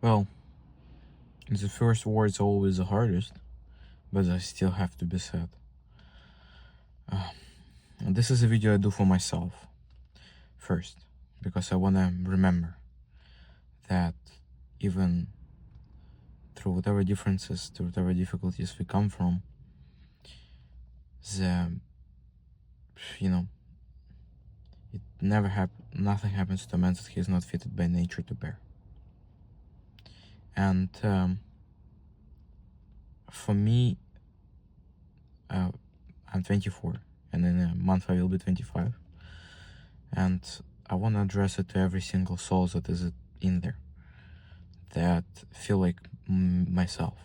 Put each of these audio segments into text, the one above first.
Well, the first word's always the hardest, but I still have to be said. This is a video I do for myself, first, because I wanna remember that even through whatever differences, through whatever difficulties we come from, nothing happens to a man that he is not fitted by nature to bear. And for me, I'm 24, and in a month I will be 25. And I want to address it to every single soul that is in there, that feel like myself.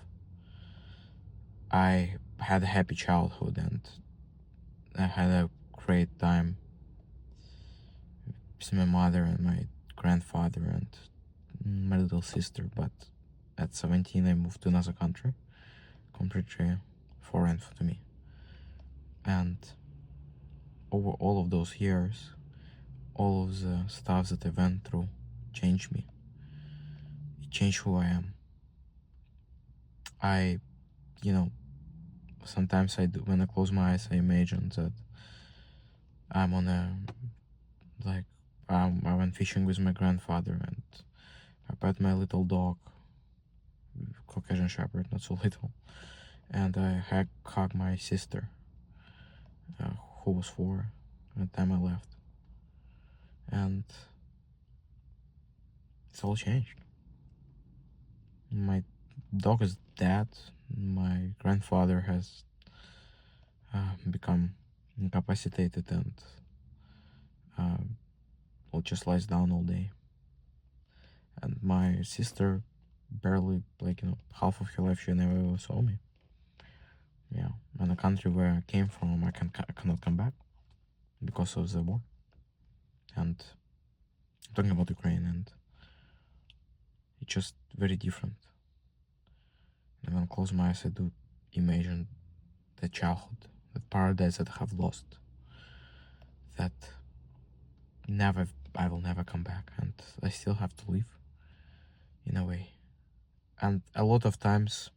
I had a happy childhood, and I had a great time with my mother and my grandfather and my little sister. But at 17, I moved to another country, completely foreign to me. And over all of those years, all of the stuff that I went through changed me. It changed who I am. Sometimes when I close my eyes, I imagine that I'm I went fishing with my grandfather, and I pet my little dog, Caucasian Shepherd, not so little, and I hug my sister, who was 4 at the time I left, and it's all changed. My dog is dead. My grandfather has become incapacitated and just lies down all day. And my sister barely, half of her life, she never ever saw me. Yeah, in the country where I came from, I cannot come back because of the war. And I'm talking about Ukraine, and it's just very different. And when I close my eyes, I do imagine the childhood, the paradise that I have lost, that I will never come back, and I still have to live, in a way. And a lot of times,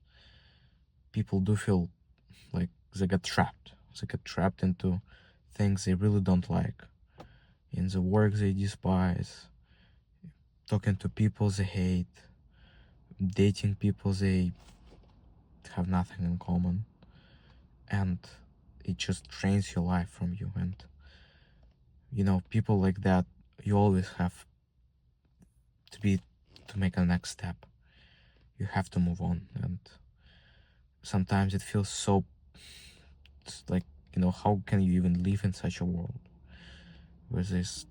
people do feel like they get trapped. They get trapped into things they really don't like, in the work they despise, talking to people they hate, dating people they have nothing in common, and it just drains your life from you. And people like that, you always have to make a next step. You have to move on. And sometimes it feels so how can you even live in such a world where this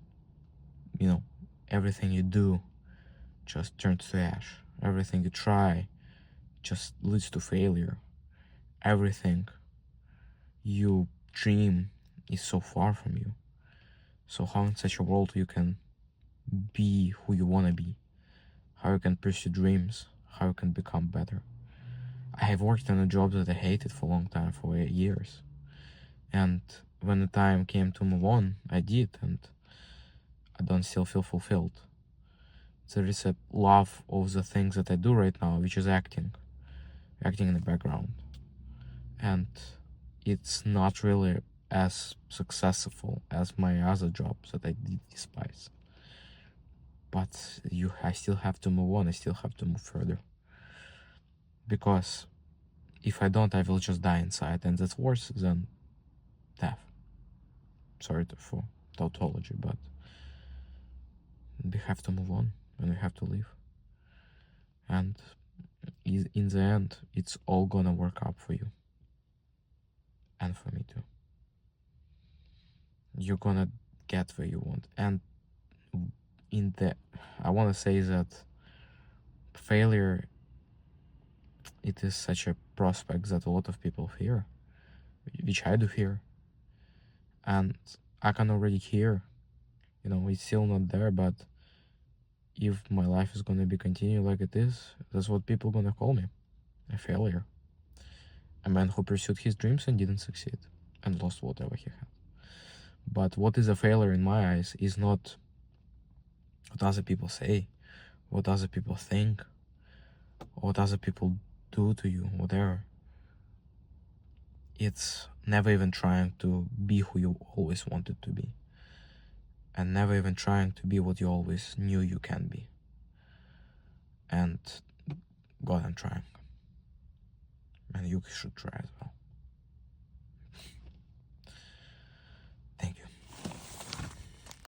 everything you do just turns to ash, everything you try just leads to failure, everything you dream is so far from you. So how in such a world you can be who you want to be, how you can pursue dreams, how you can become better? I have worked in a job that I hated for a long time, for 8 years, and when the time came to move on, I did, and I don't still feel fulfilled. There is a love of the things that I do right now, which is acting in the background, and it's not really as successful as my other jobs that I did despise. But I still have to move on. I still have to move further, because if I don't, I will just die inside, and that's worse than death. Sorry for tautology, but we have to move on, and we have to live. And in the end, it's all gonna work out for you, and for me too. You're gonna get where you want. And I want to say that failure, it is such a prospect that a lot of people fear, which I do fear, and I can already hear, it's still not there, but if my life is gonna be continuing like it is, that's what people gonna call me, a failure, a man who pursued his dreams and didn't succeed and lost whatever he had. But what is a failure in my eyes is not what other people say, what other people think. what other people do to you, whatever. It's never even trying to be who you always wanted to be, and never even trying to be what you always knew you can be. And God, I'm trying, and you should try as well.